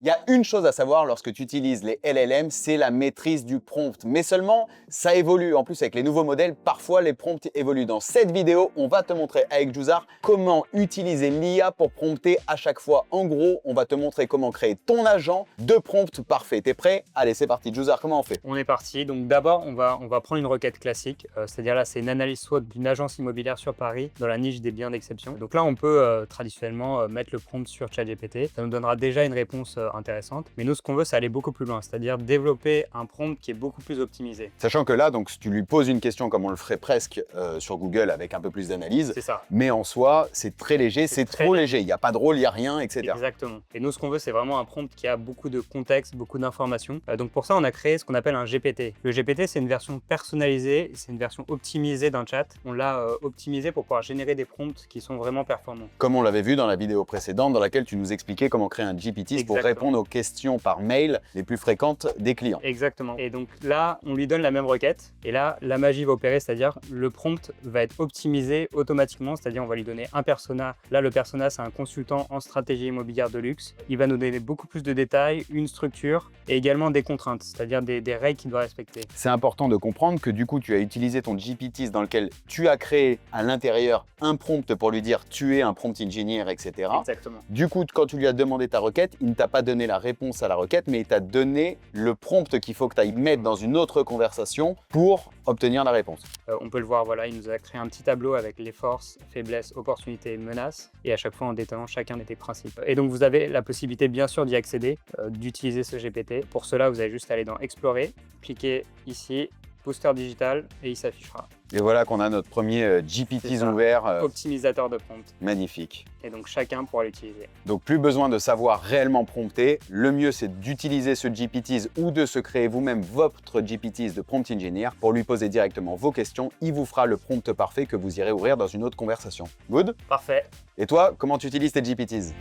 Il y a une chose à savoir lorsque tu utilises les LLM, c'est la maîtrise du prompt. Mais seulement, ça évolue. En plus, avec les nouveaux modèles, parfois les prompts évoluent. Dans cette vidéo, on va te montrer avec Juzar comment utiliser l'IA pour prompter à chaque fois. En gros, on va te montrer comment créer ton agent de prompt parfait. T'es prêt? Allez, c'est parti. Juzar, comment on fait? On est parti. Donc d'abord, on va prendre une requête classique. C'est-à-dire là, c'est une analyse SWOT d'une agence immobilière sur Paris dans la niche des biens d'exception. Donc là, on peut traditionnellement mettre le prompt sur ChatGPT. Ça nous donnera déjà une réponse intéressante. Mais nous, ce qu'on veut, c'est aller beaucoup plus loin. C'est-à-dire développer un prompt qui est beaucoup plus optimisé. Sachant que là, donc, si tu lui poses une question comme on le ferait presque sur Google avec un peu plus d'analyse, C'est ça. mais en soi, c'est très léger, c'est très trop léger. Il n'y a pas de rôle, il n'y a rien, etc. Exactement. Et nous, ce qu'on veut, c'est vraiment un prompt qui a beaucoup de contexte, beaucoup d'informations. Donc pour ça, on a créé ce qu'on appelle un GPT. Le GPT, c'est une version personnalisée, c'est une version optimisée d'un chat. On l'a optimisé pour pouvoir générer des prompts qui sont vraiment performants. Comme on l'avait vu dans la vidéo précédente dans laquelle tu nous expliquais comment créer un GPT pour Exactement. répondre aux questions par mail les plus fréquentes des clients. Exactement. Et donc là, on lui donne la même requête. Et là, la magie va opérer, c'est-à-dire le prompt va être optimisé automatiquement. C'est-à-dire on va lui donner un persona. Là, le persona, c'est un consultant en stratégie immobilière de luxe. Il va nous donner beaucoup plus de détails, une structure et également des contraintes, c'est-à-dire des règles qu'il doit respecter. C'est important de comprendre que du coup, tu as utilisé ton GPT dans lequel tu as créé à l'intérieur un prompt pour lui dire tu es un prompt engineer, etc. Exactement. Du coup, quand tu lui as demandé ta requête, il ne t'a pas donné la réponse à la requête, mais il t'a donné le prompt qu'il faut que tu ailles mettre dans une autre conversation pour obtenir la réponse. On peut le voir, voilà, il nous a créé un petit tableau avec les forces, faiblesses, opportunités et menaces, et à chaque fois en détaillant chacun des principes. Et donc vous avez la possibilité bien sûr d'y accéder, d'utiliser ce GPT. Pour cela, vous allez juste aller dans Explorer, cliquer ici, Booster Digital, et il s'affichera. Et voilà qu'on a notre premier GPT ouvert. Optimisateur de prompt. Magnifique. Et donc chacun pourra l'utiliser. Donc plus besoin de savoir réellement prompter. Le mieux, c'est d'utiliser ce GPT ou de se créer vous-même votre GPT de prompt engineer pour lui poser directement vos questions. Il vous fera le prompt parfait que vous irez ouvrir dans une autre conversation. Good? Parfait. Et toi, comment tu utilises tes GPTs?